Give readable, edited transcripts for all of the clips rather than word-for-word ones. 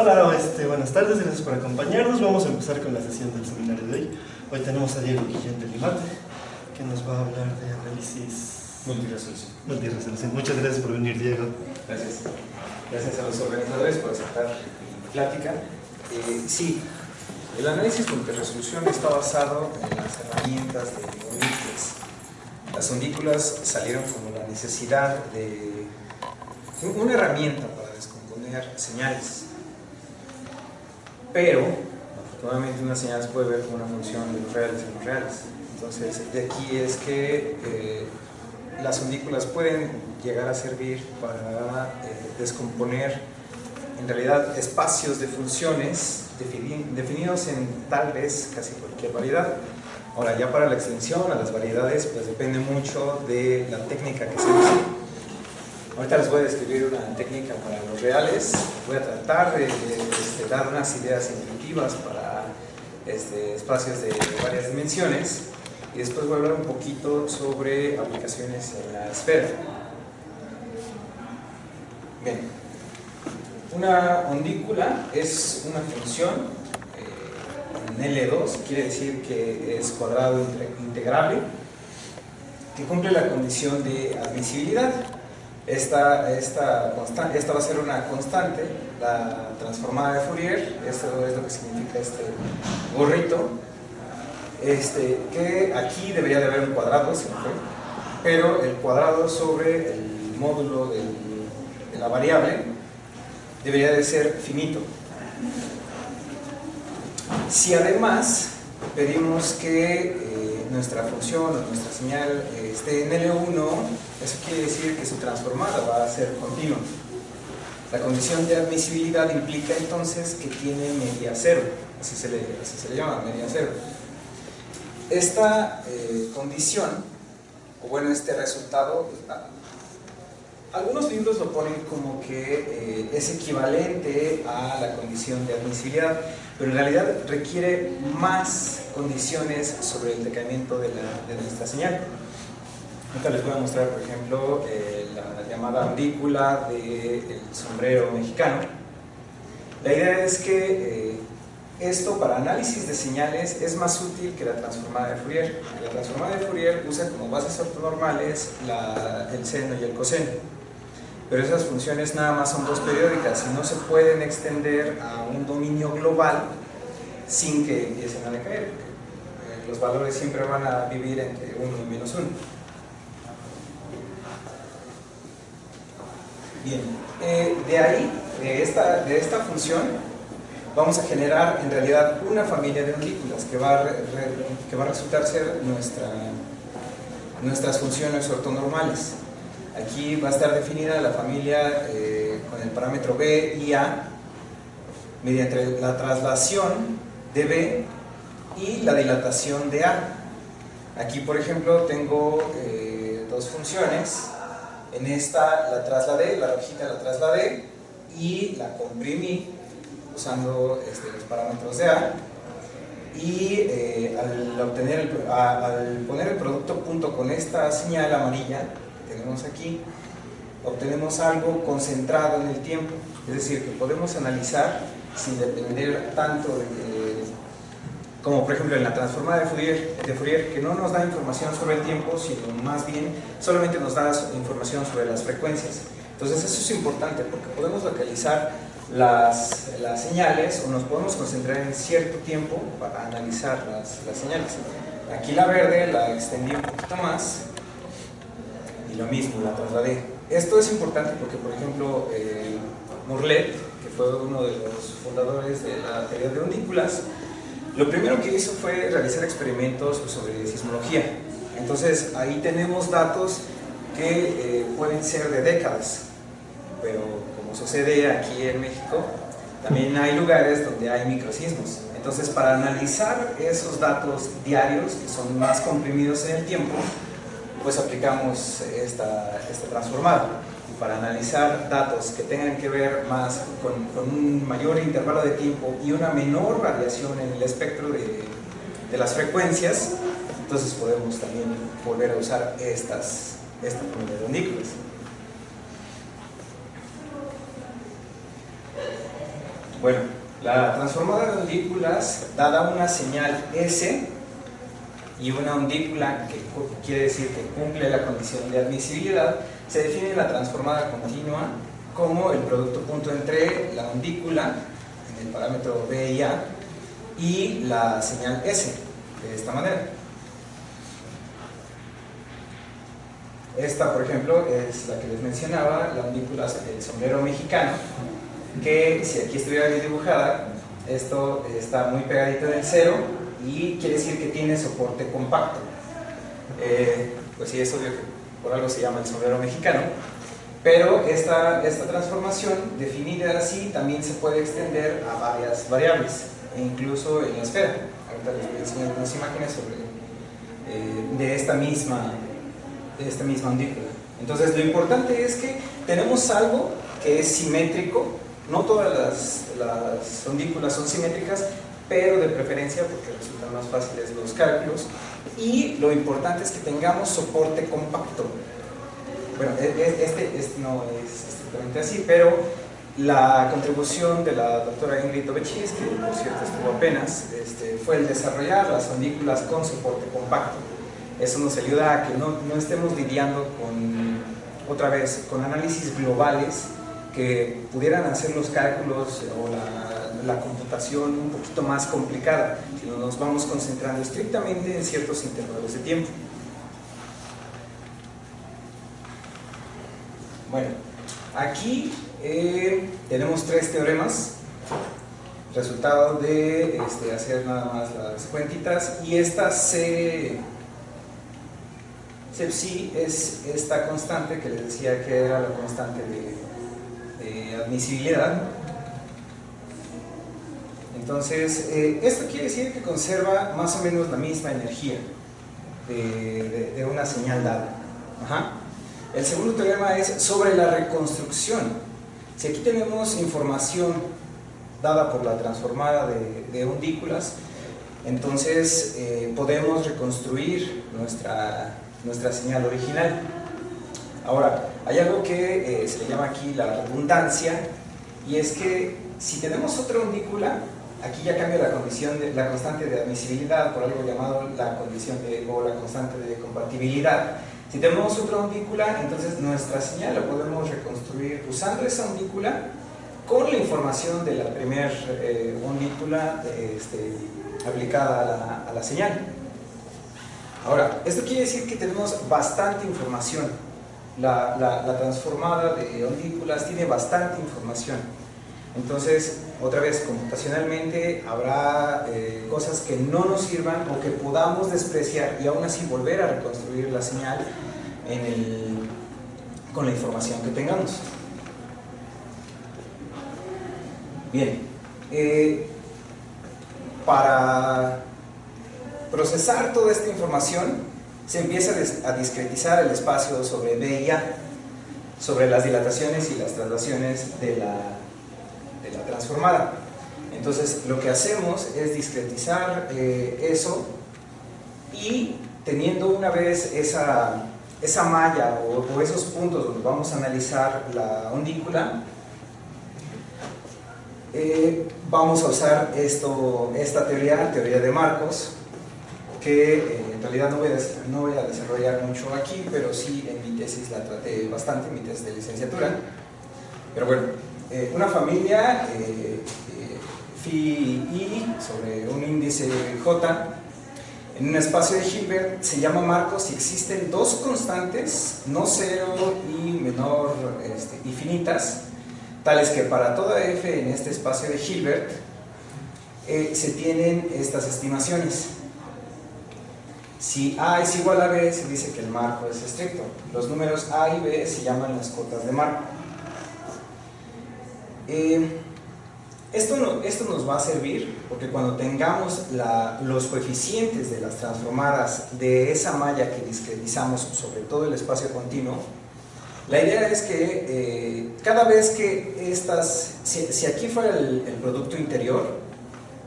Hola, buenas tardes, gracias por acompañarnos. Vamos a empezar con la sesión del seminario de hoy. Hoy tenemos a Diego Guillén de Limate, que nos va a hablar de análisis multirresolución. Muchas gracias por venir, Diego. Gracias. Gracias a los organizadores por aceptar mi plática. Sí, el análisis multirresolución está basado en las herramientas de undículas. Las undículas salieron como la necesidad de una herramienta para descomponer señales. Pero, afortunadamente, una señal se puede ver como una función de los reales y los reales. Entonces, de aquí es que las undículas pueden llegar a servir para descomponer, en realidad, espacios de funciones definidos en tal vez casi cualquier variedad. Ahora, ya para la extensión a las variedades, pues depende mucho de la técnica que se use. Ahorita les voy a describir una técnica para los reales. Voy a tratar de dar unas ideas intuitivas para espacios de varias dimensiones. Y después voy a hablar un poquito sobre aplicaciones en la esfera. Bien. Una undícula es una función en L2, quiere decir que es cuadrado integrable, que cumple la condición de admisibilidad. Esta va a ser una constante, la transformada de Fourier. Esto es lo que significa este gorrito, que aquí debería de haber un cuadrado siempre, pero el cuadrado sobre el módulo de la variable debería de ser finito. Si además pedimos que nuestra función o nuestra señal esté en L1, eso quiere decir que su transformada va a ser continua. La condición de admisibilidad implica entonces que tiene media cero, así se le llama, media cero. Esta condición, o bueno, este resultado, algunos libros lo ponen como que es equivalente a la condición de admisibilidad, pero en realidad requiere más condiciones sobre el decaimiento de nuestra señal. Ahorita les voy a mostrar, por ejemplo, la llamada undícula del sombrero mexicano. La idea es que esto para análisis de señales es más útil que la transformada de Fourier. La transformada de Fourier usa como bases ortonormales el seno y el coseno. Pero esas funciones nada más son dos periódicas y no se pueden extender a un dominio global sin que empiecen a decaer. Los valores siempre van a vivir entre 1 y menos 1. Bien, de ahí, de esta función, vamos a generar en realidad una familia de undículas que va a resultar ser nuestras funciones ortonormales. Aquí va a estar definida la familia con el parámetro B y A mediante la traslación de B y la dilatación de A. Aquí, por ejemplo, tengo dos funciones. En esta la trasladé, la rojita la trasladé y la comprimí usando los parámetros de A. Y al poner el producto punto con esta señal amarilla que tenemos aquí, obtenemos algo concentrado en el tiempo. Es decir, que podemos analizar sin depender tanto como por ejemplo en la transformada de Fourier, que no nos da información sobre el tiempo, sino más bien solamente nos da información sobre las frecuencias. Entonces eso es importante porque podemos localizar las señales o nos podemos concentrar en cierto tiempo para analizar las señales. Aquí la verde la extendí un poquito más y lo mismo, la trasladé. Esto es importante porque, por ejemplo, Morlet, que fue uno de los fundadores de la teoría de undículas, lo primero que hizo fue realizar experimentos sobre sismología. Entonces ahí tenemos datos que pueden ser de décadas, pero como sucede aquí en México, también hay lugares donde hay microsismos. Entonces, para analizar esos datos diarios que son más comprimidos en el tiempo, pues aplicamos esta transformada. Y para analizar datos que tengan que ver más con un mayor intervalo de tiempo y una menor variación en el espectro de las frecuencias, entonces podemos también volver a usar esta familia de undículas. Bueno, la transformada de undículas, dada una señal S y una undícula que quiere decir que cumple la condición de admisibilidad, se define la transformada continua como el producto punto entre la undícula en el parámetro B y A y la señal S, de esta manera. Esta, por ejemplo, es la que les mencionaba, la undícula del sombrero mexicano, que si aquí estuviera bien dibujada, esto está muy pegadito del cero y quiere decir que tiene soporte compacto. Pues sí, es obvio que por algo se llama el sombrero mexicano, pero esta transformación definida así también se puede extender a varias variables, e incluso en la esfera. Ahorita les voy a enseñar unas imágenes de esta misma undícula. Entonces, lo importante es que tenemos algo que es simétrico. No todas las undículas son simétricas, pero de preferencia porque resultan más fáciles los cálculos. Y lo importante es que tengamos soporte compacto. Bueno, este no es estrictamente así, pero la contribución de la doctora Ingrid Ovechis, que por cierto estuvo apenas, fue el desarrollar las undículas con soporte compacto. Eso nos ayuda a que no estemos lidiando otra vez, con análisis globales que pudieran hacer los cálculos o la computación un poquito más complicada, sino nos vamos concentrando estrictamente en ciertos intervalos de tiempo. Bueno, aquí tenemos 3 teoremas, resultado de hacer nada más las cuentitas, y esta psi es esta constante que les decía que era la constante de admisibilidad. Entonces, esto quiere decir que conserva más o menos la misma energía de una señal dada. Ajá. El segundo teorema es sobre la reconstrucción. Si aquí tenemos información dada por la transformada de undículas, entonces podemos reconstruir nuestra señal original. Ahora, hay algo que se le llama aquí la redundancia, y es que si tenemos otra undícula, aquí ya cambia la constante de admisibilidad por algo llamado la constante de compatibilidad. Si tenemos otra undícula, entonces nuestra señal la podemos reconstruir usando esa undícula con la información de la primera undícula aplicada a la señal. Ahora, esto quiere decir que tenemos bastante información. La transformada de undículas tiene bastante información. Entonces, otra vez, computacionalmente habrá cosas que no nos sirvan o que podamos despreciar y aún así volver a reconstruir la señal con la información que tengamos. Bien, para procesar toda esta información se empieza a discretizar el espacio sobre B y A, sobre las dilataciones y las traslaciones de la transformada. Entonces, lo que hacemos es discretizar eso, y teniendo una vez esa malla o esos puntos donde vamos a analizar la undícula, vamos a usar esta teoría de Marcos, que en realidad no voy a desarrollar mucho aquí, pero sí en mi tesis la traté bastante, en mi tesis de licenciatura. Pero bueno, una familia phi y sobre un índice J en un espacio de Hilbert se llama Marcos si existen dos constantes, no cero y menor infinitas, tales que para toda f en este espacio de Hilbert se tienen estas estimaciones. Si A es igual a B, se dice que el marco es estricto. Los números A y B se llaman las cotas de marco. Esto nos va a servir porque cuando tengamos los coeficientes de las transformadas de esa malla que discretizamos sobre todo el espacio continuo, la idea es que cada vez que si aquí fuera el producto interior,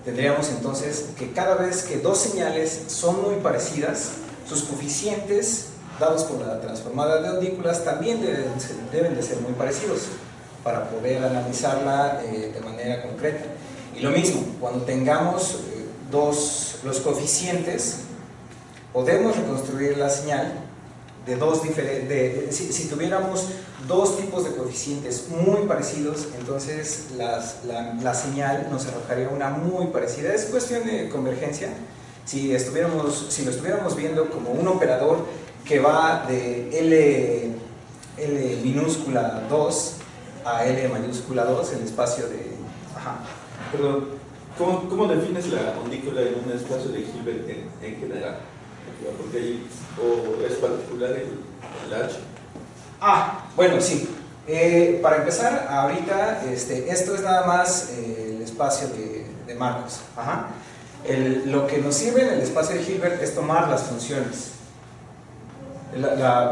tendríamos entonces que cada vez que dos señales son muy parecidas, sus coeficientes dados por la transformada de undículas también deben de ser muy parecidos. para poder analizarla de manera concreta. Y lo mismo, cuando tengamos los coeficientes, podemos reconstruir la señal de dos diferentes. Si tuviéramos dos tipos de coeficientes muy parecidos, entonces la señal nos arrojaría una muy parecida. Es cuestión de convergencia. Si lo estuviéramos viendo como un operador que va de L minúscula 2 a L mayúscula 2, el espacio de... Ajá. Perdón, ¿cómo defines la ondícula en un espacio de Hilbert en general? Porque ahí o es particular el H. Bueno, sí. Para empezar, ahorita esto es nada más el espacio de Marcos. Ajá. Lo que nos sirve en el espacio de Hilbert es tomar las funciones.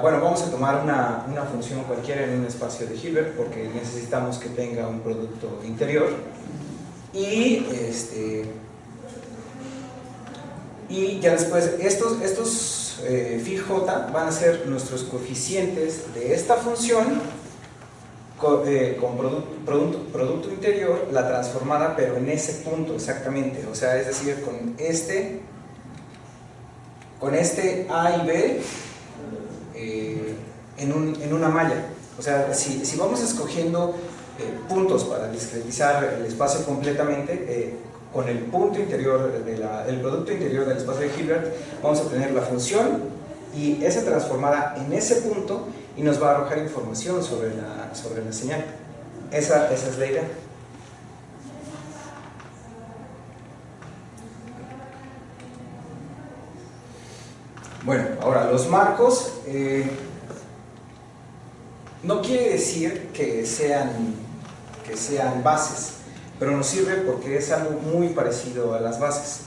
Bueno, vamos a tomar una función cualquiera en un espacio de Hilbert porque necesitamos que tenga un producto interior. Y ya después estos phi j van a ser nuestros coeficientes de esta función con producto interior, la transformada, pero en ese punto exactamente, o sea, es decir, con este A y B en una malla. O sea, si vamos escogiendo puntos para discretizar el espacio completamente, con el punto interior, el producto interior del espacio de Hilbert, vamos a tener la función y esa transformada en ese punto y nos va a arrojar información sobre la señal. Esa es la idea. Bueno, ahora los marcos no quiere decir que sean bases, pero nos sirve porque es algo muy parecido a las bases.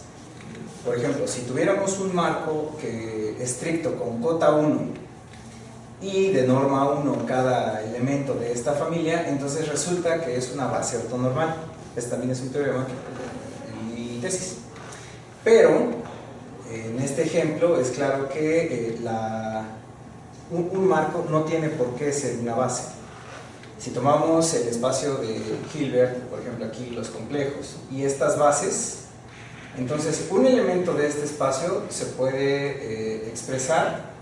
Por ejemplo, si tuviéramos un marco estricto con cota 1 y de norma 1 cada elemento de esta familia, entonces resulta que es una base ortonormal. Este también es un teorema en mi tesis. Pero en este ejemplo es claro que un marco no tiene por qué ser una base. Si tomamos el espacio de Hilbert, por ejemplo aquí los complejos, y estas bases, entonces un elemento de este espacio se puede expresar,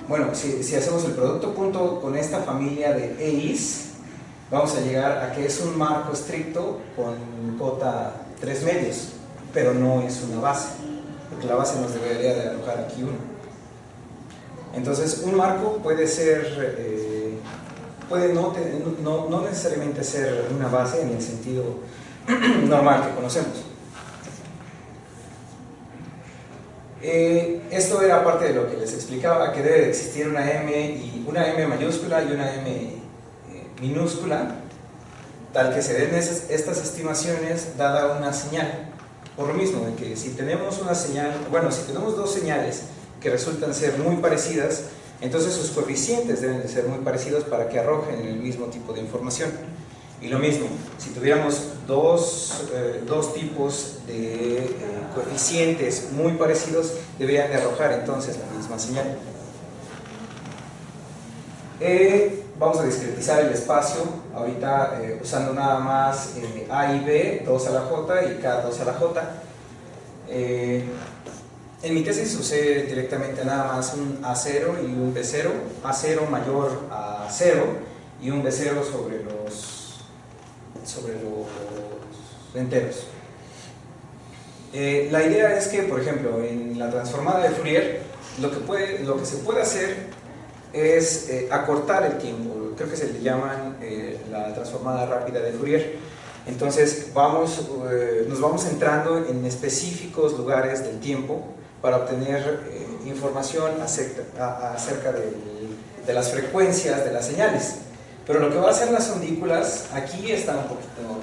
bueno, si hacemos el producto punto con esta familia de EIs, vamos a llegar a que es un marco estricto con cota 3 medios, pero no es una base, porque la base nos debería de arrojar aquí 1. Entonces un marco puede ser... puede no necesariamente ser una base en el sentido normal que conocemos. Esto era parte de lo que les explicaba, que debe de existir una M mayúscula y una M minúscula, tal que se den estas estimaciones dada una señal. Por lo mismo, de que si tenemos una señal, bueno, si tenemos dos señales que resultan ser muy parecidas, entonces sus coeficientes deben de ser muy parecidos para que arrojen el mismo tipo de información. Y lo mismo, si tuviéramos dos tipos de coeficientes muy parecidos, deberían de arrojar entonces la misma señal. Vamos a discretizar el espacio, ahorita usando nada más A y B, 2 a la J y K 2 a la J. En mi tesis usé directamente nada más un A0 y un B0, A0 mayor a 0 y un B0 sobre los enteros. La idea es que, por ejemplo, en la transformada de Fourier, lo que se puede hacer es acortar el tiempo. Creo que se le llaman la transformada rápida de Fourier. Entonces nos vamos entrando en específicos lugares del tiempo para obtener información acerca de las frecuencias de las señales. Pero lo que va a hacer las ondículas, aquí está un poquito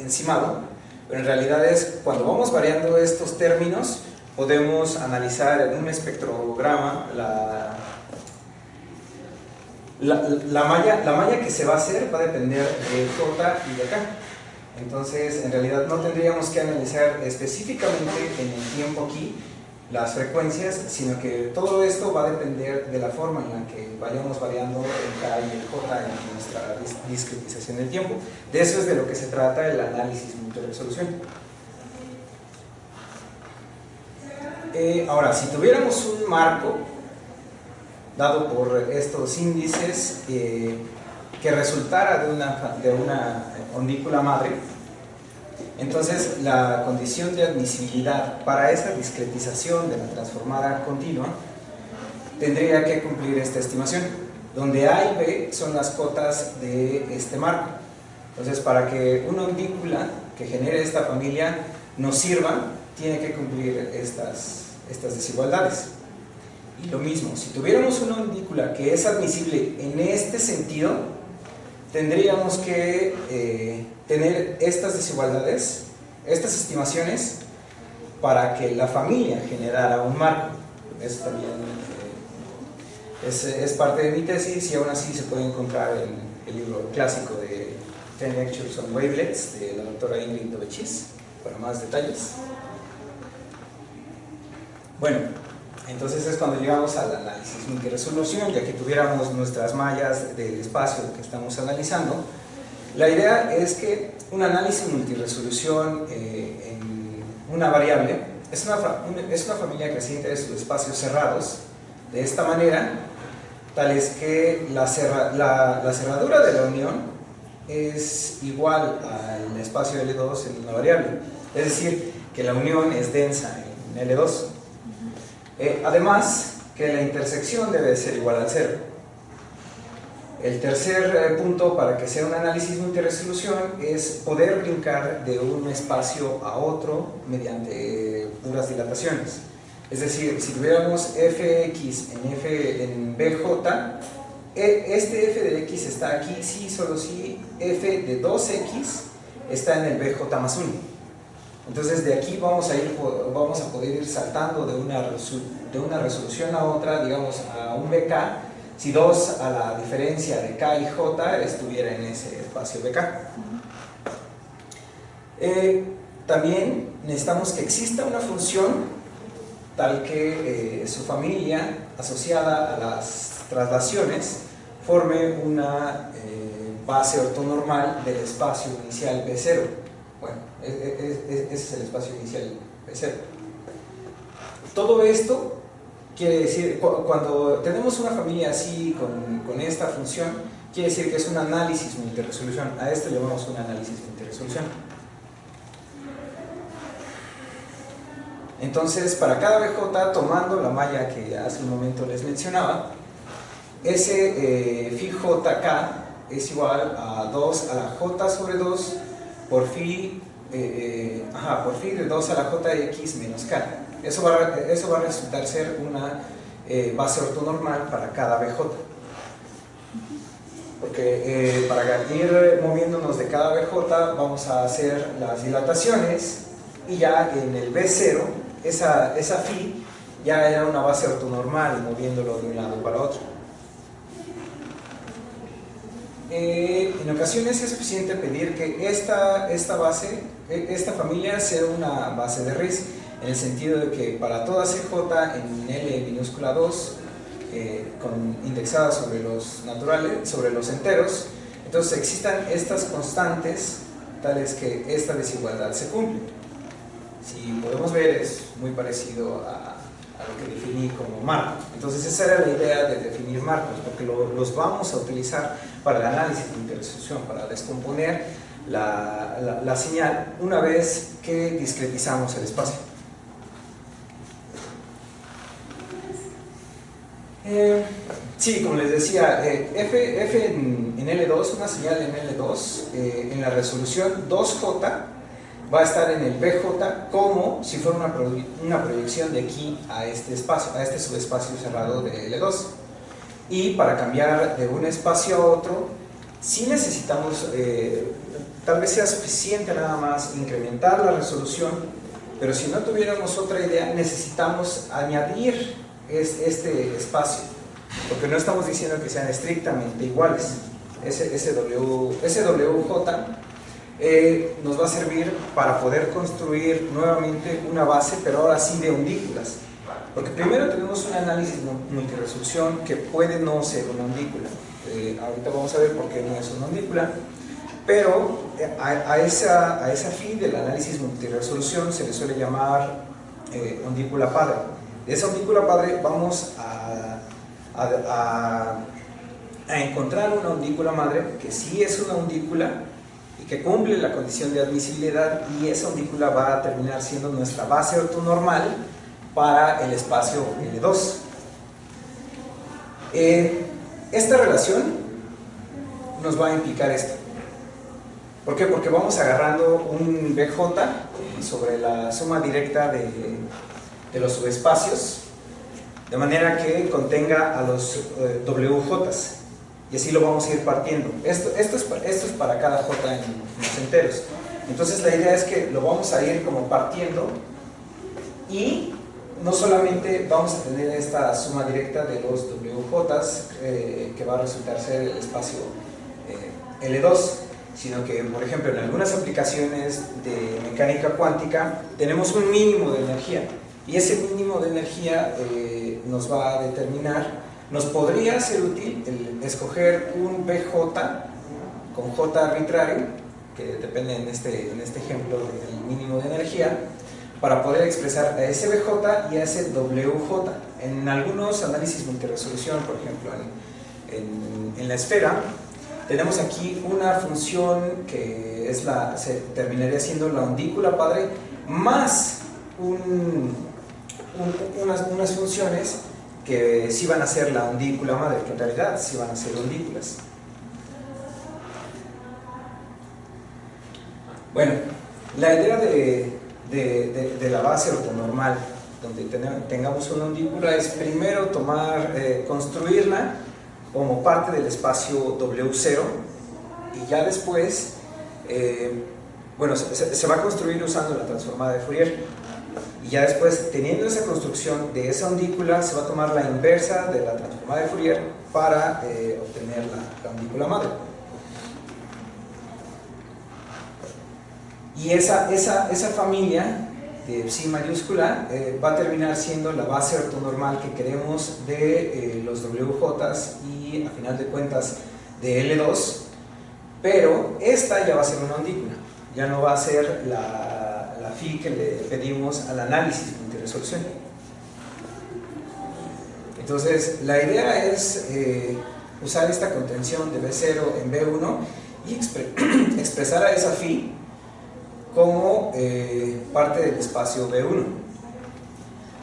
encimado, pero en realidad es cuando vamos variando estos términos, podemos analizar en un espectrograma la malla que se va a hacer va a depender de J y de K. Entonces, en realidad no tendríamos que analizar específicamente en el tiempo aquí, las frecuencias, sino que todo esto va a depender de la forma en la que vayamos variando el K y el J en nuestra discretización del tiempo. De eso es de lo que se trata el análisis multiresolución. Ahora, si tuviéramos un marco dado por estos índices que resultara de una ondícula madre, entonces la condición de admisibilidad para esa discretización de la transformada continua tendría que cumplir esta estimación, donde A y B son las cotas de este marco. Entonces, para que una ondícula que genere esta familia nos sirva, tiene que cumplir estas desigualdades. Y lo mismo, si tuviéramos una ondícula que es admisible en este sentido, tendríamos que tener estas desigualdades, estas estimaciones, para que la familia generara un marco. Eso también es parte de mi tesis, y aún así se puede encontrar en el libro clásico de 10 Lectures on Wavelets de la doctora Ingrid Dovechis para más detalles. Bueno, entonces es cuando llegamos al análisis multiresolución, ya que tuviéramos nuestras mallas del espacio que estamos analizando. La idea es que un análisis multiresolución en una variable es una familia creciente de subespacios cerrados, de esta manera, tal es que la cerradura de la unión es igual al espacio L2 en una variable, es decir, que la unión es densa en L2. Además, que la intersección debe ser igual al 0. El tercer punto para que sea un análisis multiresolución es poder brincar de un espacio a otro mediante puras dilataciones. Es decir, si tuviéramos fx en bj, este f de x está aquí sí, solo si f de 2x está en el bj más 1. Entonces de aquí vamos a poder ir saltando de una resolución a otra, digamos a un BK, si 2 a la diferencia de K y J estuviera en ese espacio BK. También necesitamos que exista una función tal que su familia asociada a las traslaciones forme una base ortonormal del espacio inicial B0. Bueno, ese es el espacio inicial B0. Todo esto quiere decir, cuando tenemos una familia así con esta función, quiere decir que es un análisis multiresolución. A esto llamamos un análisis multiresolución. Entonces, para cada BJ, tomando la malla que hace un momento les mencionaba, ese phi jk es igual a 2 a la j sobre 2 por phi de 2 a la j de x menos k. Eso va a resultar ser una base ortonormal para cada BJ. Porque para ir moviéndonos de cada BJ vamos a hacer las dilataciones, y ya en el B0 esa phi ya era una base ortonormal moviéndolo de un lado para otro. En ocasiones es suficiente pedir que esta familia sea una base de Riesz, en el sentido de que para toda CJ en L minúscula 2 indexada sobre los naturales, sobre los enteros, entonces existan estas constantes tales que esta desigualdad se cumple. Si podemos ver, es muy parecido a lo que definí como marco. Entonces esa era la idea de definir marcos, porque los vamos a utilizar para el análisis de intersección, para descomponer la señal una vez que discretizamos el espacio. Sí, como les decía, f en L2, una señal en L2, en la resolución 2J, va a estar en el BJ como si fuera una proyección de aquí a este espacio, a este subespacio cerrado de L2. Y para cambiar de un espacio a otro, sí necesitamos, tal vez sea suficiente nada más incrementar la resolución, pero si no tuviéramos otra idea, necesitamos añadir este espacio, porque no estamos diciendo que sean estrictamente iguales. Ese WJ nos va a servir para poder construir nuevamente una base, pero ahora sí de ondículas. Porque primero tenemos un análisis multiresolución que puede no ser una undícula. Ahorita vamos a ver por qué no es una undícula, pero a esa phi del análisis multiresolución se le suele llamar undícula padre. De esa undícula padre vamos a encontrar una undícula madre que sí es una undícula y que cumple la condición de admisibilidad, y esa undícula va a terminar siendo nuestra base ortonormal para el espacio L2. Esta relación nos va a implicar esto. ¿Por qué? Porque vamos agarrando un BJ sobre la suma directa de los subespacios, de manera que contenga a los WJs, y así lo vamos a ir partiendo. Esto es para cada J en los enteros. Entonces la idea es que lo vamos a ir como partiendo, y no solamente vamos a tener esta suma directa de los WJs que va a resultar ser el espacio L2, sino que, por ejemplo, en algunas aplicaciones de mecánica cuántica tenemos un mínimo de energía, y ese mínimo de energía nos va a determinar, nos podría ser útil el escoger un BJ con J arbitrario, que depende en este ejemplo del mínimo de energía, para poder expresar a ese BJ y a ese WJ. En algunos análisis multiresolución, por ejemplo en la esfera, tenemos aquí una función que se terminaría siendo la undícula padre, más unas funciones que sí van a ser la undícula madre, que en realidad sí van a ser undículas. Bueno, la idea de la base ortonormal, donde tengamos una undícula, es primero construirla como parte del espacio W0, y ya después, bueno, se va a construir usando la transformada de Fourier, y ya después, teniendo esa construcción de esa undícula, se va a tomar la inversa de la transformada de Fourier para obtener la undícula madre. Y esa familia de psi mayúscula va a terminar siendo la base ortonormal que queremos de los WJs y, a final de cuentas, de L2, pero esta ya va a ser una undícula, ya no va a ser la phi que le pedimos al análisis multiresolución. Entonces, la idea es usar esta contención de B0 en B1 y expresar a esa phi como parte del espacio B1.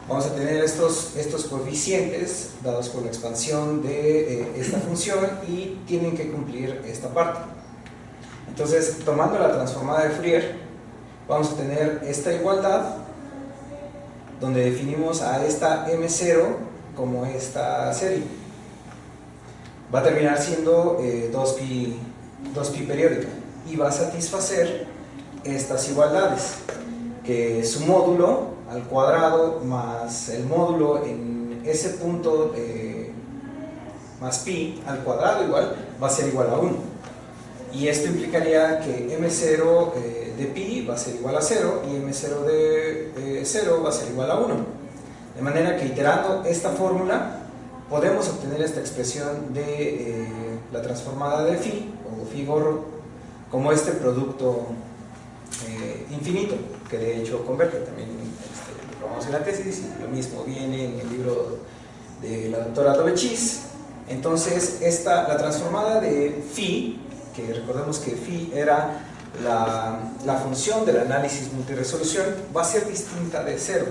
Vamos a tener estos coeficientes dados por la expansión de esta función, y tienen que cumplir esta parte. Entonces, tomando la transformada de Fourier, vamos a tener esta igualdad donde definimos a esta M0 como esta serie. Va a terminar siendo 2pi periódica, y va a satisfacer estas igualdades, que su módulo al cuadrado más el módulo en ese punto más pi al cuadrado igual va a ser igual a 1, y esto implicaría que M0 de pi va a ser igual a 0 y M0 de 0 va a ser igual a 1, de manera que, iterando esta fórmula, podemos obtener esta expresión de la transformada de phi o phi gorro como este producto infinito, que de hecho converge. También lo probamos en la tesis, y lo mismo viene en el libro de la doctora Dovechis. Entonces, la transformada de phi, que recordemos que phi era la función del análisis multiresolución, va a ser distinta de 0,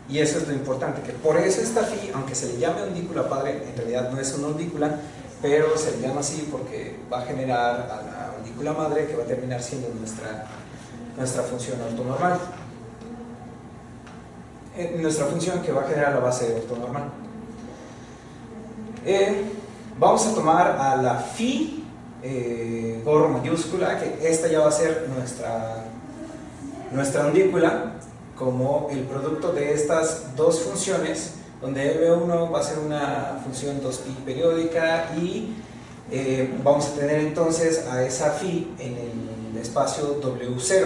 y eso es lo importante, que por eso esta phi, aunque se le llame undícula padre, en realidad no es una undícula, pero se le llama así porque va a generar a la undícula madre, que va a terminar siendo nuestra función ortonormal, nuestra función que va a generar la base ortonormal. Vamos a tomar a la phi gorro mayúscula, que esta ya va a ser nuestra undícula, como el producto de estas dos funciones, donde M1 va a ser una función 2pi periódica, y vamos a tener entonces a esa phi en el espacio W0.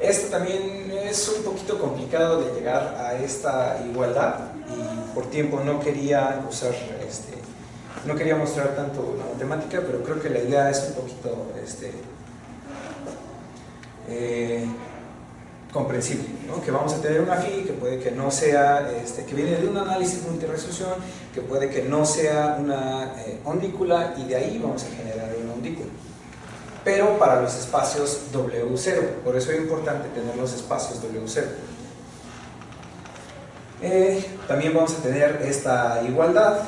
Esto también es un poquito complicado de llegar a esta igualdad y por tiempo no quería usar, no quería mostrar tanto la matemática, pero creo que la idea es un poquito comprensible, ¿no? Que vamos a tener una phi que puede que no sea, que viene de un análisis multiresolución, que puede que no sea una ondícula y de ahí vamos a generar una ondícula. Pero para los espacios W0, por eso es importante tener los espacios W0. También vamos a tener esta igualdad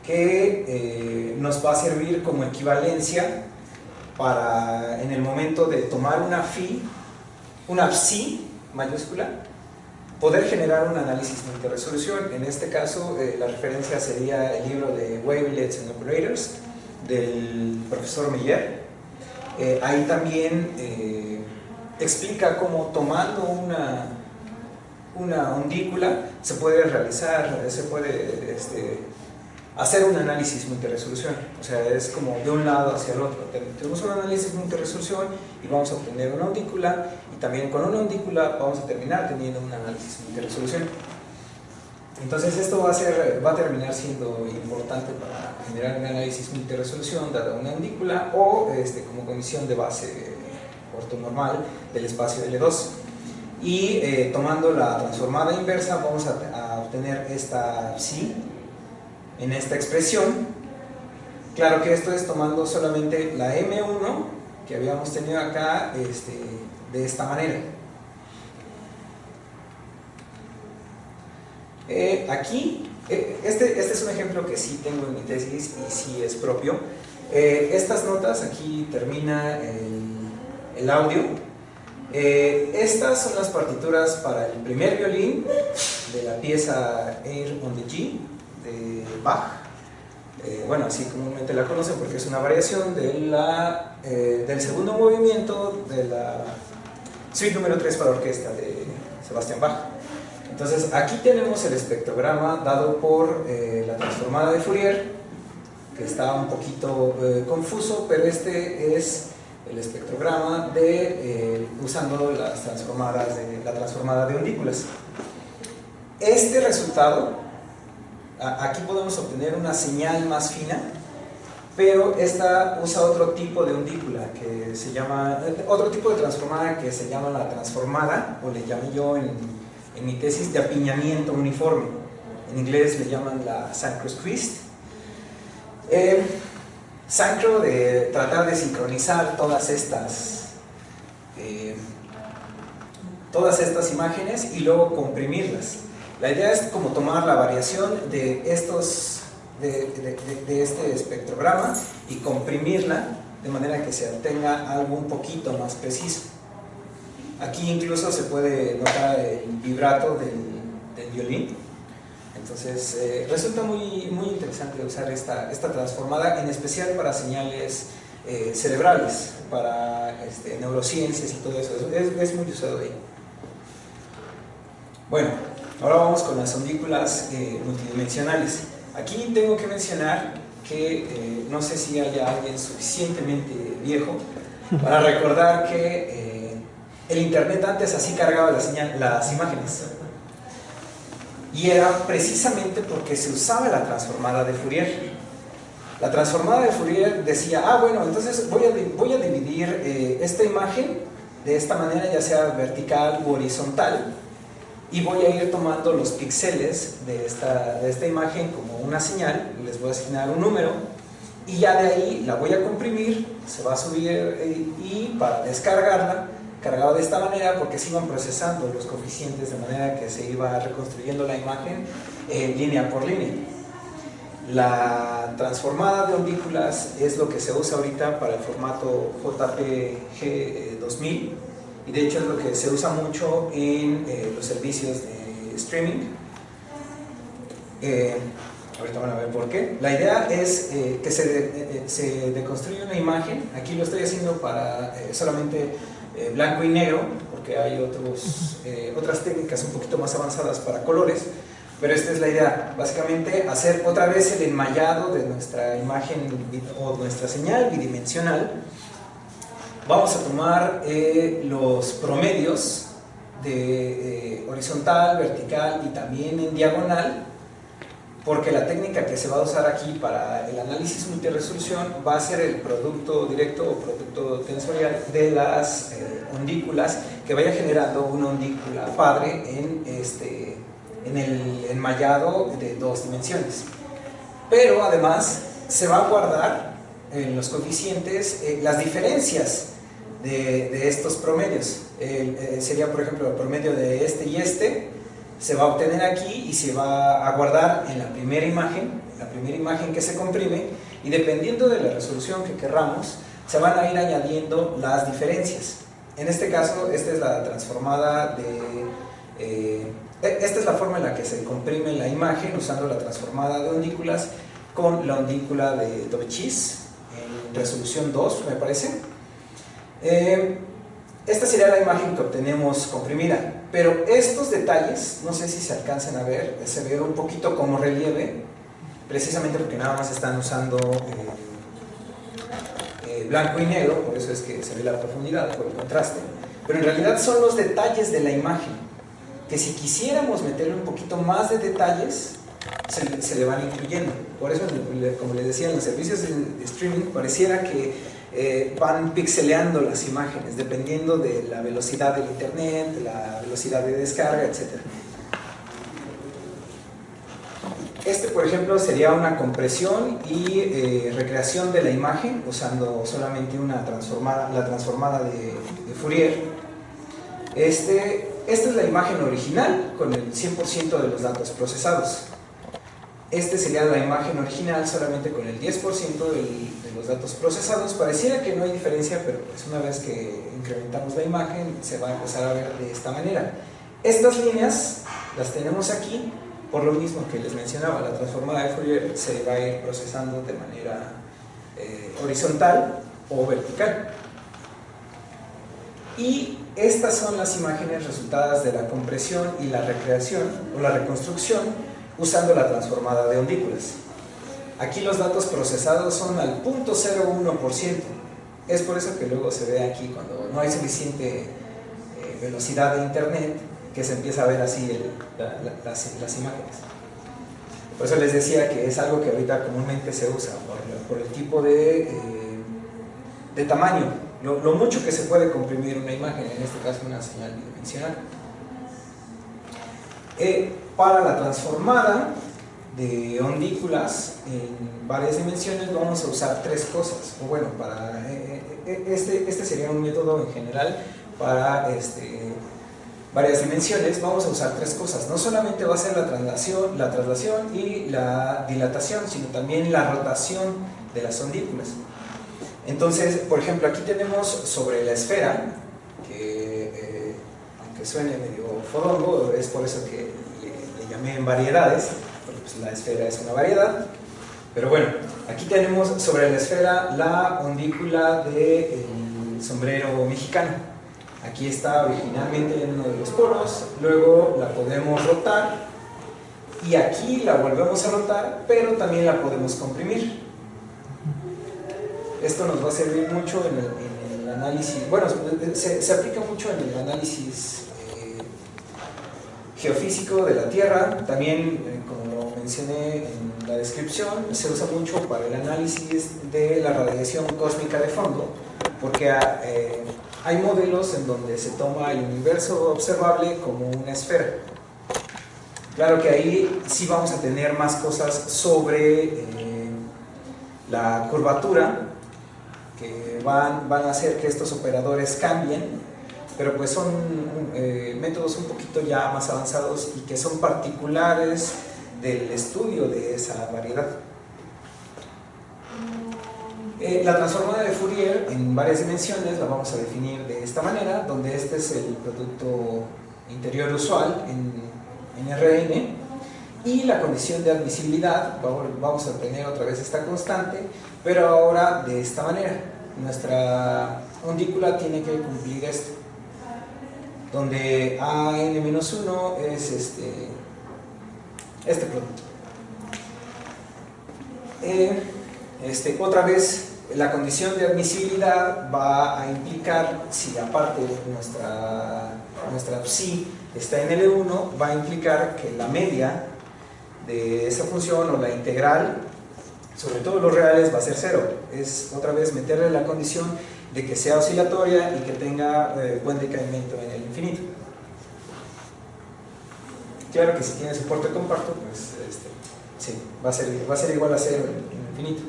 que nos va a servir como equivalencia para en el momento de tomar una phi mayúscula, poder generar un análisis multiresolución. En este caso la referencia sería el libro de Wavelets and Operators del profesor Meyer. Ahí también explica cómo tomando una ondícula se puede realizar, se puede hacer un análisis multiresolución. O sea, es como de un lado hacia el otro. Tenemos un análisis multiresolución y vamos a obtener una ondícula, y también con una ondícula vamos a terminar teniendo un análisis multiresolución. Entonces esto va a terminar siendo importante para generar un análisis multiresolución dada una ondícula o como condición de base ortonormal del espacio L2. Y tomando la transformada inversa vamos a obtener esta psi en esta expresión. Claro que esto es tomando solamente la M1 que habíamos tenido acá de esta manera. Aquí, este es un ejemplo que sí tengo en mi tesis y sí es propio. Estas notas, aquí termina el audio. Estas son las partituras para el primer violín de la pieza Air on the G de Bach. Bueno, así comúnmente la conocen porque es una variación de del segundo movimiento de la suite número 3 para orquesta de Sebastian Bach. Entonces aquí tenemos el espectrograma dado por la transformada de Fourier, que está un poquito confuso, pero este es el espectrograma usando la transformada de ondículas. Este resultado, aquí podemos obtener una señal más fina, pero esta usa otro tipo de ondícula que se llama, otro tipo de transformada que se llama la transformada, o le llamé yo en mi tesis, de apiñamiento uniforme. En inglés le llaman la synchro-squeezed. Synchro, de tratar de sincronizar todas estas imágenes y luego comprimirlas. La idea es como tomar la variación de este espectrograma y comprimirla de manera que se obtenga algo un poquito más preciso. Aquí incluso se puede notar el vibrato del violín. Entonces resulta muy interesante usar esta transformada, en especial para señales cerebrales, para neurociencias y todo eso. Es muy usado ahí. Bueno, ahora vamos con las ondículas multidimensionales. Aquí tengo que mencionar que no sé si haya alguien suficientemente viejo para recordar que el internet antes así cargaba las imágenes, y era precisamente porque se usaba la transformada de Fourier. La transformada de Fourier decía, bueno, entonces voy a dividir esta imagen de esta manera, ya sea vertical u horizontal, y voy a ir tomando los píxeles de esta imagen como una señal, les voy a asignar un número, y ya de ahí la voy a comprimir, se va a subir, y para descargarla, cargado de esta manera, porque se iban procesando los coeficientes de manera que se iba reconstruyendo la imagen línea por línea. La transformada de ondículas es lo que se usa ahorita para el formato JPG 2000, y de hecho es lo que se usa mucho en los servicios de streaming. Ahorita van a ver por qué. La idea es que se deconstruye una imagen. Aquí lo estoy haciendo para solamente blanco y negro, porque hay otras técnicas un poquito más avanzadas para colores, pero esta es la idea, básicamente hacer otra vez el enmayado de nuestra imagen o nuestra señal bidimensional, vamos a tomar los promedios de horizontal, vertical y también en diagonal, porque la técnica que se va a usar aquí para el análisis multiresolución va a ser el producto directo o producto tensorial de las ondículas que vaya generando una ondícula padre en el enmallado de 2 dimensiones. Pero además se va a guardar en los coeficientes las diferencias de estos promedios. Sería, por ejemplo, el promedio de este y este se va a obtener aquí y se va a guardar en la primera imagen que se comprime, y dependiendo de la resolución que querramos se van a ir añadiendo las diferencias. En este caso, esta es la transformada esta es la forma en la que se comprime la imagen usando la transformada de ondículas con la ondícula de Dobechis en resolución 2, me parece. Esta sería la imagen que obtenemos comprimida, pero estos detalles, no sé si se alcanzan a ver, se ve un poquito como relieve, precisamente porque nada más están usando blanco y negro, por eso es que se ve la profundidad, por el contraste, pero en realidad son los detalles de la imagen, que si quisiéramos meterle un poquito más de detalles, se le van incluyendo. Por eso, como les decía, en los servicios de streaming pareciera que van pixeleando las imágenes dependiendo de la velocidad del internet, de la velocidad de descarga, etc. Por ejemplo, sería una compresión y recreación de la imagen usando solamente la transformada de Fourier. Esta es la imagen original con el 100% de los datos procesados. Sería la imagen original solamente con el 10% de los datos procesados. Pareciera que no hay diferencia, pero pues una vez que incrementamos la imagen se va a empezar a ver de esta manera. Estas líneas las tenemos aquí, por lo mismo que les mencionaba, la transformada de Fourier se va a ir procesando de manera horizontal o vertical. Y estas son las imágenes resultadas de la compresión y la recreación o la reconstrucción usando la transformada de ondículas. Aquí los datos procesados son al 0.01%. Es por eso que luego se ve aquí cuando no hay suficiente velocidad de internet que se empieza a ver así las imágenes. Por eso les decía que es algo que ahorita comúnmente se usa por el tipo de tamaño, lo mucho que se puede comprimir una imagen, en este caso una señal bidimensional. Para la transformada de ondículas en varias dimensiones vamos a usar 3 cosas. O bueno, este sería un método en general para varias dimensiones. Vamos a usar 3 cosas. No solamente va a ser la traslación y la dilatación, sino también la rotación de las ondículas. Entonces, por ejemplo, aquí tenemos sobre la esfera, que aunque suene medio fodongo, es por eso que le llamé en variedades, porque pues la esfera es una variedad. Pero bueno, aquí tenemos sobre la esfera la ondícula del sombrero mexicano. Aquí está originalmente en uno de los polos, luego la podemos rotar y aquí la volvemos a rotar, pero también la podemos comprimir. Esto nos va a servir mucho en el análisis, bueno, se aplica mucho en el análisis geofísico de la Tierra. También, como lo mencioné en la descripción, se usa mucho para el análisis de la radiación cósmica de fondo, porque hay modelos en donde se toma el universo observable como una esfera. Claro que ahí sí vamos a tener más cosas sobre la curvatura, que van a hacer que estos operadores cambien, pero pues son métodos un poquito ya más avanzados y que son particulares del estudio de esa variedad. La transformada de Fourier en varias dimensiones la vamos a definir de esta manera, donde este es el producto interior usual en RN, y la condición de admisibilidad, vamos a obtener otra vez esta constante, pero ahora de esta manera. Nuestra ondícula tiene que cumplir esto, donde AN-1 es este producto. Otra vez La condición de admisibilidad va a implicar, si aparte nuestra psi está en L1, va a implicar que la media de esa función o la integral, sobre todo los reales, va a ser 0. Es otra vez meterle la condición de que sea oscilatoria y que tenga buen decaimiento en el infinito. Claro que si tiene soporte compacto, pues sí, va a ser igual a 0 en el infinito.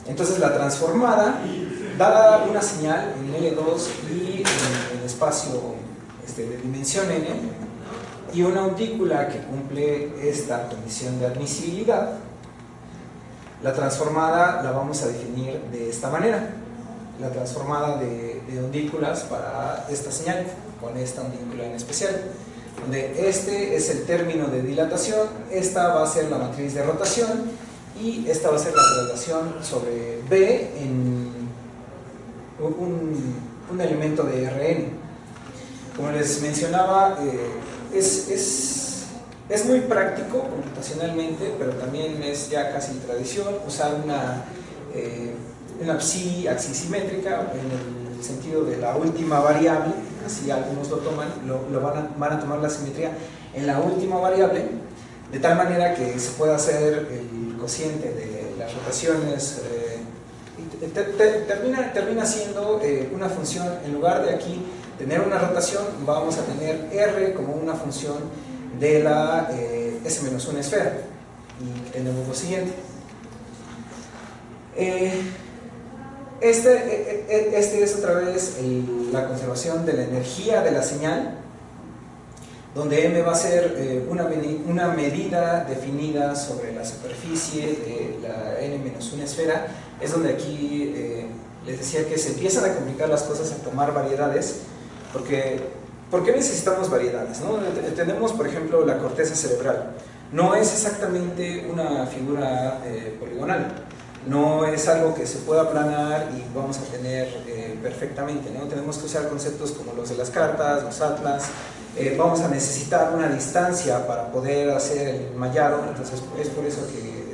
Entonces la transformada, dada una señal en L2 y en espacio de dimensión n, y una undícula que cumple esta condición de admisibilidad, la transformada la vamos a definir de esta manera. La transformada de undículas para esta señal, con esta undícula en especial, donde este es el término de dilatación, esta va a ser la matriz de rotación, y esta va a ser la traslación sobre B en un elemento de Rn. Como les mencionaba, es muy práctico computacionalmente, pero también es ya casi tradición usar una psi axisimétrica en el sentido de la última variable, así algunos lo toman, van a tomar la simetría en la última variable, de tal manera que se pueda hacer el cociente de las rotaciones, termina siendo una función, en lugar de aquí tener una rotación, vamos a tener R como una función de la S-1 esfera, y tenemos lo siguiente. Este es otra vez la conservación de la energía de la señal, donde M va a ser una medida definida sobre la superficie de la N-1 esfera. Es donde aquí les decía que se empiezan a complicar las cosas a tomar variedades, porque ¿por qué necesitamos variedades, no? Tenemos, por ejemplo, la corteza cerebral. No es exactamente una figura poligonal, no es algo que se pueda aplanar y vamos a tener perfectamente, ¿no? Tenemos que usar conceptos como los de las cartas, los atlas. Vamos a necesitar una distancia para poder hacer el mallado, entonces es por eso que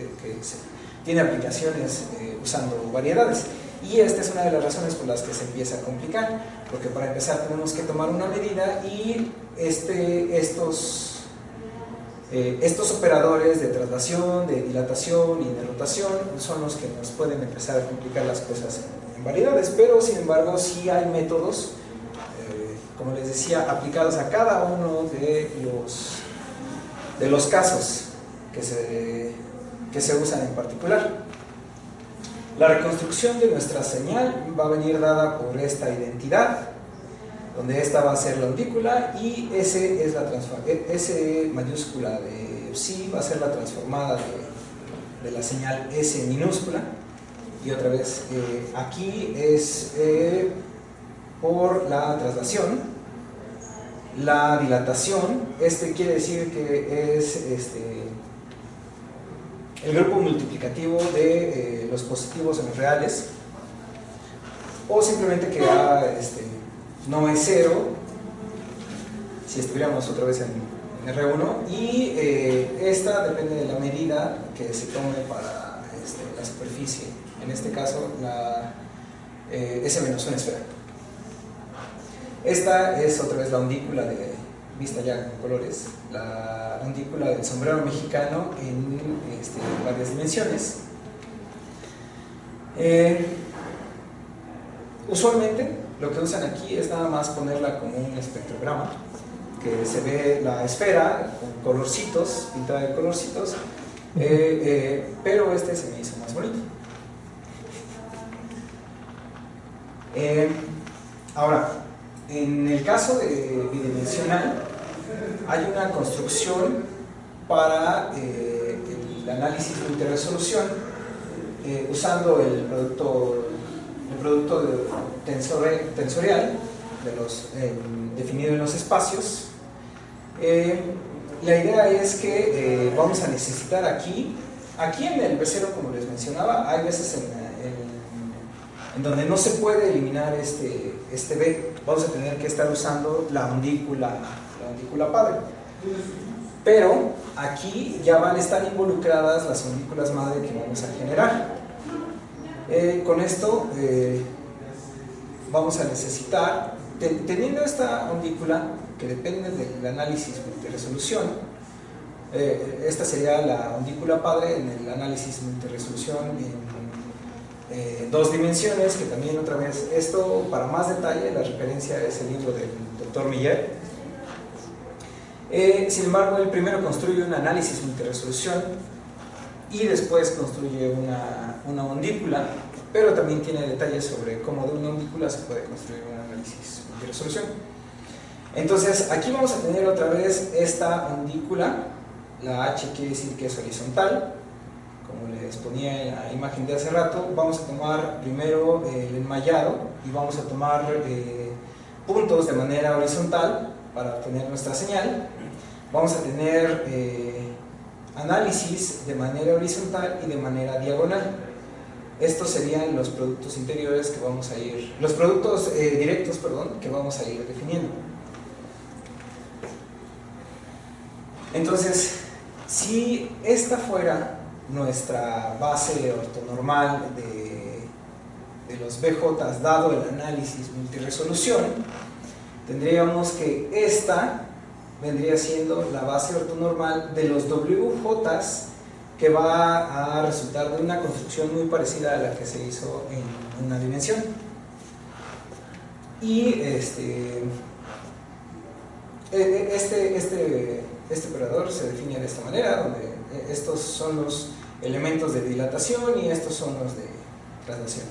tiene aplicaciones usando variedades. Y esta es una de las razones por las que se empieza a complicar, porque para empezar tenemos que tomar una medida y estos operadores de traslación, de dilatación y de rotación son los que nos pueden empezar a complicar las cosas en variedades, pero sin embargo sí hay métodos, como les decía, aplicados a cada uno de los casos que se usan en particular. La reconstrucción de nuestra señal va a venir dada por esta identidad, donde esta va a ser la undícula y S mayúscula de psi va a ser la transformada de la señal S minúscula. Y otra vez, aquí es por la traslación, la dilatación, quiere decir que es el grupo multiplicativo de los positivos en los reales, o simplemente que A no es 0, si estuviéramos otra vez en R1, y esta depende de la medida que se tome para la superficie, en este caso la S-1 esfera. Esta es otra vez la undícula vista ya con colores, la undícula del sombrero mexicano en varias dimensiones. Usualmente lo que usan aquí es nada más ponerla como un espectrograma, que se ve la esfera con colorcitos, pintada de colorcitos, pero se me hizo más bonito. Ahora, en el caso de bidimensional, hay una construcción para el análisis de multiresolución usando el producto tensorial definido en los espacios. La idea es que vamos a necesitar aquí en el B0, como les mencionaba, hay veces en donde no se puede eliminar este B, vamos a tener que estar usando la undícula padre. pero aquí ya van a estar involucradas las ondículas madre que vamos a generar. Con esto vamos a necesitar, teniendo esta ondícula que depende del análisis multiresolución, esta sería la ondícula padre en el análisis multiresolución en 2 dimensiones, que también otra vez, esto para más detalle, la referencia es el libro del Dr. Millet. Sin embargo, él primero construye un análisis multiresolución y después construye una ondícula, pero también tiene detalles sobre cómo de una ondícula se puede construir un análisis multiresolución. Entonces, aquí vamos a tener otra vez esta ondícula, la H quiere decir que es horizontal, como les ponía en la imagen de hace rato. Vamos a tomar primero el enmayado y vamos a tomar puntos de manera horizontal para obtener nuestra señal. Vamos a tener análisis de manera horizontal y de manera diagonal. Estos serían los productos interiores que vamos a ir, los productos directos, perdón, que vamos a ir definiendo. Entonces, si esta fuera nuestra base ortonormal de los BJ dado el análisis multiresolución, tendríamos que esta vendría siendo la base ortonormal de los WJs, que va a resultar de una construcción muy parecida a la que se hizo en una dimensión. Y este operador se define de esta manera, donde estos son los elementos de dilatación y estos son los de traslación.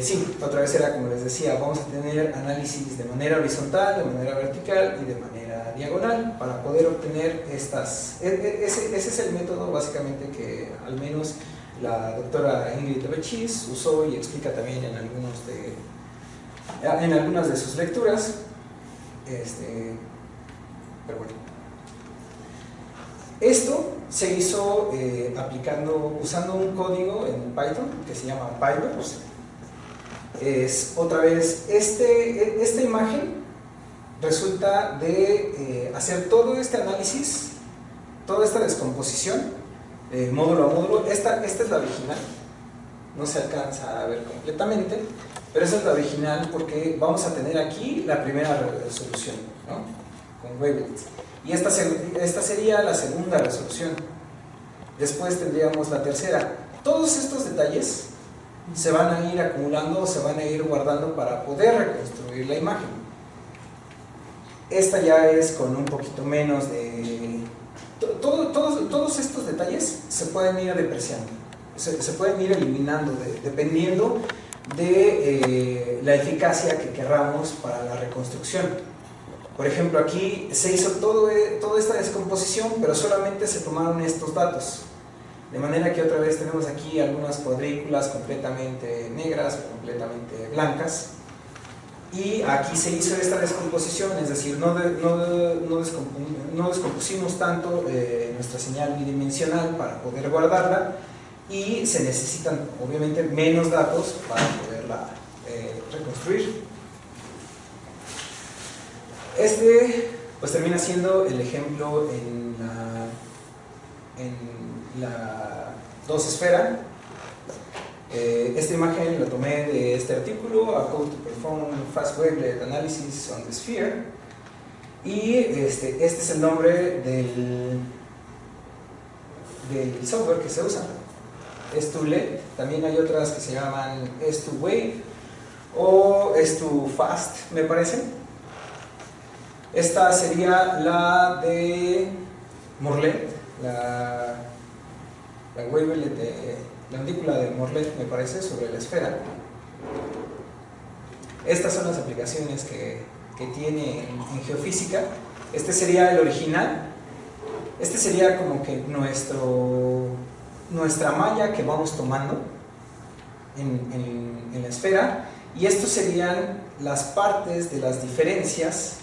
Sí, otra vez era como les decía, vamos a tener análisis de manera horizontal, de manera vertical y de manera diagonal para poder obtener estas. Ese es el método básicamente que al menos la doctora Ingrid Bechis usó y explica también en algunas de sus lecturas. Pero bueno, esto se hizo usando un código en Python que se llama PyVerse. Es otra vez, esta imagen resulta de hacer todo este análisis, toda esta descomposición, módulo a módulo. Esta es la original, no se alcanza a ver completamente, pero esa es la original porque vamos a tener aquí la primera resolución, ¿no? Con wavelets. Y esta sería la segunda resolución. Después tendríamos la tercera. Todos estos detalles se van a ir acumulando, se van a ir guardando para poder reconstruir la imagen. Esta ya es con un poquito menos de... Todos estos detalles se pueden ir depreciando, se pueden ir eliminando dependiendo de la eficacia que querramos para la reconstrucción. Por ejemplo, aquí se hizo toda esta descomposición, pero solamente se tomaron estos datos. De manera que otra vez tenemos aquí algunas cuadrículas completamente negras, completamente blancas. Y aquí se hizo esta descomposición, es decir, no descompusimos tanto nuestra señal bidimensional para poder guardarla, y se necesitan obviamente menos datos para poderla reconstruir. Pues termina siendo el ejemplo en la 2 esfera. Esta imagen la tomé de este artículo, A Code to Perform Fast Wavelet Analysis on the Sphere, y este es el nombre del software que se usa. S2LED, también hay otras que se llaman S2Wave o S2Fast, me parece. Esta sería la de Morlet, la wavelet la ondícula de Morlet, me parece, sobre la esfera. Estas son las aplicaciones que tiene en geofísica. Este sería el original. Este sería como que nuestra malla que vamos tomando en la esfera, y estos serían las partes de las diferencias.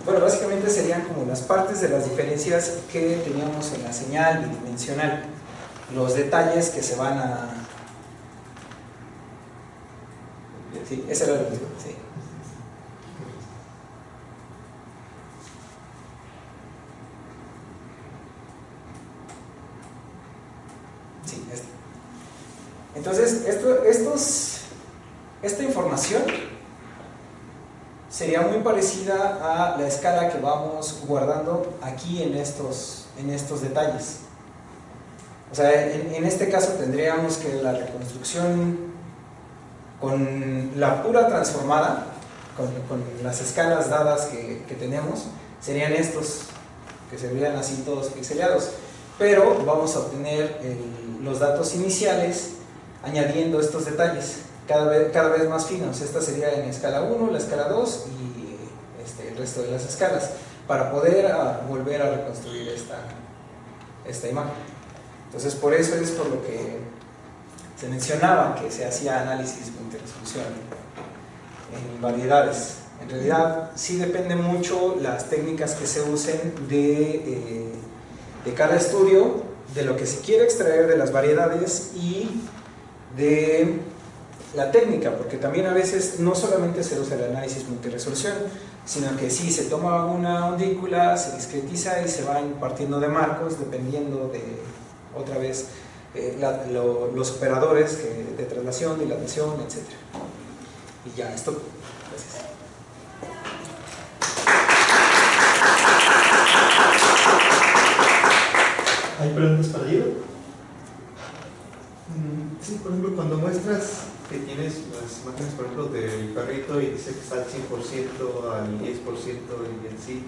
Bueno, básicamente serían como las partes de las diferencias que teníamos en la señal bidimensional. los detalles que se van a... Sí, ese era el objetivo, sí. Sí, este. Entonces, esta información sería muy parecida a la escala que vamos guardando aquí en estos detalles. O sea, en este caso tendríamos que la reconstrucción con la pura transformada, con las escalas dadas que tenemos, serían estos, que serían así todos pixeleados. Pero vamos a obtener los datos iniciales añadiendo estos detalles cada vez más finos. Esta sería en escala 1, la escala 2 y el resto de las escalas, para poder volver a reconstruir esta imagen. Entonces, por eso es por lo que se mencionaba que se hacía análisis multiresolución en variedades. En realidad, sí depende mucho las técnicas que se usen de cada estudio, de lo que se quiere extraer de las variedades y de la técnica, porque también a veces no solamente se usa el análisis multiresolución, sino que sí se toma una ondícula, se discretiza y se van partiendo de marcos dependiendo de, otra vez, los operadores de traslación, dilatación, etc. Y ya, esto. Gracias. ¿Hay preguntas para Diego? Sí, por ejemplo, cuando muestras que tienes las imágenes, por ejemplo, del perrito y dice que está al 100%, al 10% y así,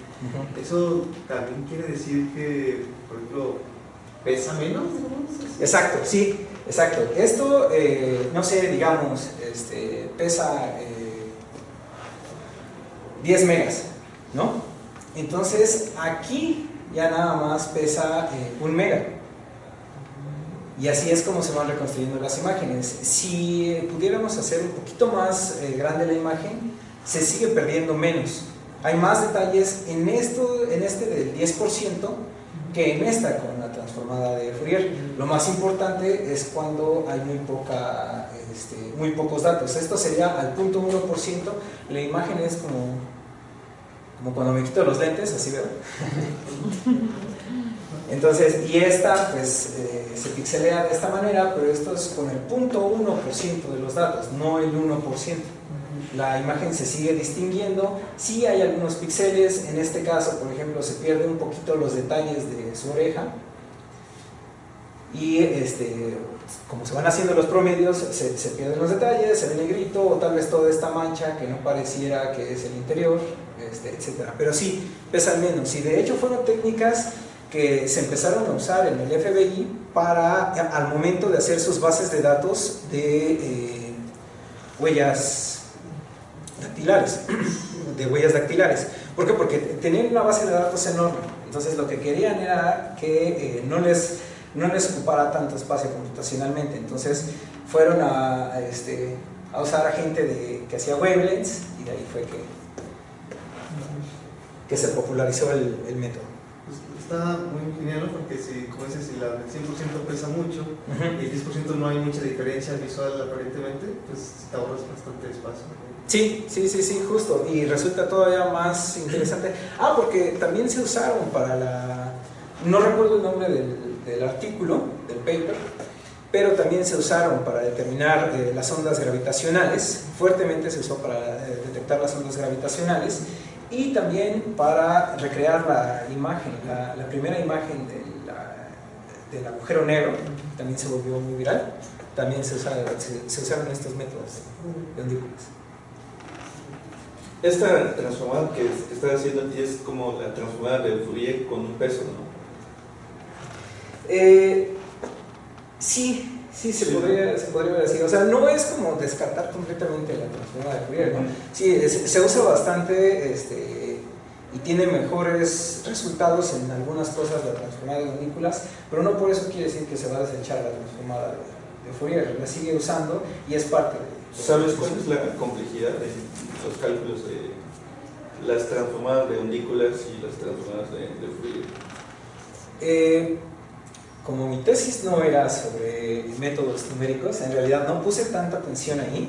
¿eso también quiere decir que, por ejemplo, pesa menos? Exacto, sí, exacto. Esto, no sé, digamos, pesa 10 megas, ¿no? Entonces, aquí ya nada más pesa 1 mega. Y así es como se van reconstruyendo las imágenes. Si pudiéramos hacer un poquito más grande la imagen, se sigue perdiendo menos. Hay más detalles en este del 10% que en esta con la transformada de Fourier. Lo más importante es cuando hay muy pocos datos. Esto sería al 0.1%. La imagen es como cuando me quito los lentes, así veo. Entonces, y esta pues se pixelea de esta manera, pero esto es con el 0.1% de los datos, no el 1%. La imagen se sigue distinguiendo. Sí hay algunos píxeles, en este caso, por ejemplo, se pierden un poquito los detalles de su oreja. Y como se van haciendo los promedios, se pierden los detalles, se ve negrito, o tal vez toda esta mancha que no pareciera que es el interior, etc. Pero sí, pesan menos. Y de hecho fueron técnicas que se empezaron a usar en el FBI al momento de hacer sus bases de datos de huellas dactilares. ¿Por qué? Porque tenían una base de datos enorme. Entonces lo que querían era que no les ocupara tanto espacio computacionalmente. Entonces fueron a usar a gente que hacía wavelengths, y de ahí fue que se popularizó el método. Está muy genial, ¿no? Porque como dices, si la 100% pesa mucho y el 10% no hay mucha diferencia visual aparentemente, pues te ahorras bastante espacio, ¿no? Sí, justo, y resulta todavía más interesante. Porque también se usaron para no recuerdo el nombre del artículo, del paper, pero también se usaron para determinar las ondas gravitacionales. Fuertemente se usó para detectar las ondas gravitacionales, y también para recrear la imagen, la primera imagen del agujero negro, también se volvió muy viral. También se usaron estos métodos de ondículas. Esta transformada que estás haciendo es como la transformada de Fourier con un peso, ¿no? Sí, se podría decir. O sea, no es como descartar completamente la transformada de Fourier, ¿no? Sí, se usa bastante y tiene mejores resultados en algunas cosas la transformada de ondículas, pero no por eso quiere decir que se va a desechar la transformada de Fourier. La sigue usando y es parte de... ¿Sabes cuál es la complejidad de los cálculos de las transformadas de ondículas y las transformadas de Fourier? como mi tesis no era sobre métodos numéricos, en realidad no puse tanta atención ahí,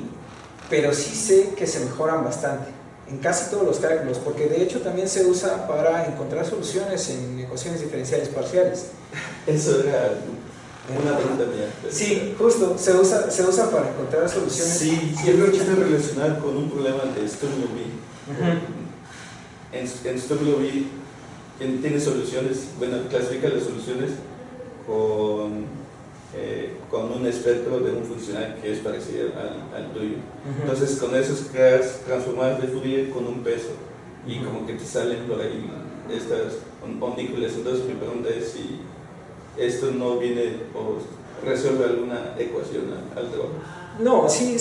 pero sí sé que se mejoran bastante en casi todos los cálculos, porque de hecho también se usa para encontrar soluciones en ecuaciones diferenciales parciales. Eso era una pregunta mía. Sí, justo, se usa para encontrar soluciones. Sí, yo creo que está relacionado con un problema de Sturm-Liouville. En Sturm-Liouville tiene soluciones, bueno, clasifica las soluciones con un espectro de un funcional que es parecido al tuyo. Entonces, con eso creas transformadas de Fourier con un peso y como que te salen por ahí estas ondículas. Entonces, mi pregunta es si esto no viene o resuelve alguna ecuación al trabajo. No, sí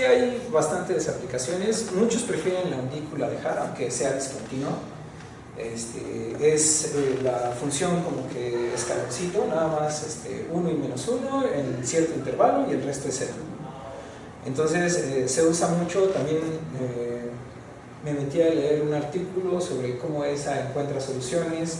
hay bastantes aplicaciones. Muchos prefieren la ondícula de Haar, aunque sea discontinua. Es la función como que escaloncito, nada más 1 y menos 1 en cierto intervalo y el resto es 0. Entonces se usa mucho. También me metí a leer un artículo sobre cómo esa encuentra soluciones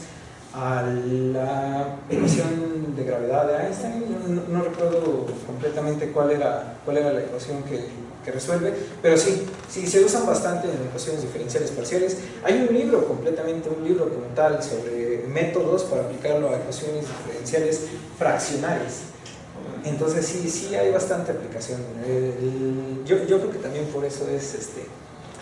a la ecuación de gravedad de Einstein. No recuerdo completamente cuál era la ecuación que resuelve, pero sí se usan bastante en ecuaciones diferenciales parciales. Hay un libro como tal sobre métodos para aplicarlo a ecuaciones diferenciales fraccionales. Entonces sí hay bastante aplicación. Yo creo que también por eso es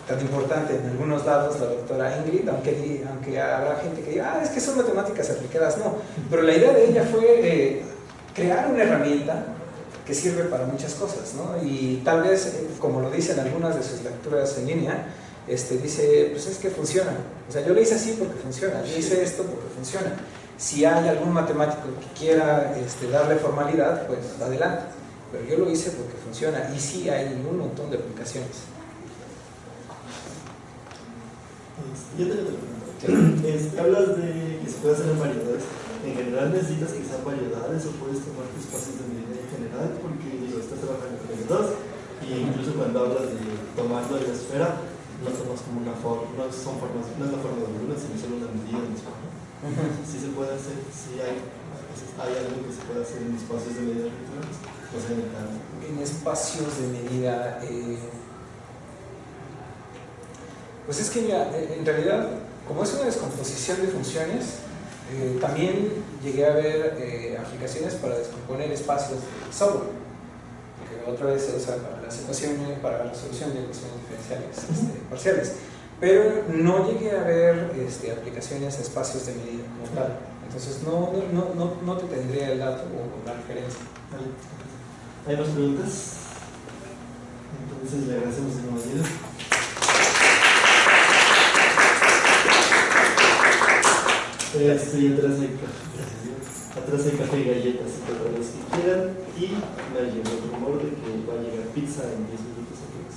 tan importante en algunos lados la doctora Ingrid, aunque habrá gente que diga, es que son matemáticas aplicadas. No, pero la idea de ella fue crear una herramienta que sirve para muchas cosas, ¿no? Y tal vez, como lo dicen algunas de sus lecturas en línea, dice, pues es que funciona. O sea, yo lo hice así porque funciona, yo hice esto porque funciona. Si hay algún matemático que quiera darle formalidad, pues adelante. Pero yo lo hice porque funciona y sí hay un montón de aplicaciones. Yo tengo otra pregunta. Hablas de que se puede hacer en variedades. ¿En general necesitas que sean variedades o puedes tomar espacios de medida en general? Porque estás trabajando con los dos y incluso cuando hablas de tomarlo de la esfera, no tomas como una forma, no es la forma de alguna, sino solo una medida en espacio. Sí se puede hacer, sí hay algo que se puede hacer en espacios de medida virtuales, o sea, en espacios de medida. Pues es que mira, en realidad, como es una descomposición de funciones, también llegué a ver aplicaciones para descomponer espacios de software, que otra vez se usa para las ecuaciones, para la resolución de ecuaciones diferenciales parciales, pero no llegué a ver aplicaciones a espacios de medida como tal. Entonces no te tendría el dato o la referencia. Vale. ¿Hay más preguntas? Entonces le agradecemos a María. Atrás hay café y galletas para los que quieran, y me llegó el rumor de que va a llegar pizza en 10 minutos atrás.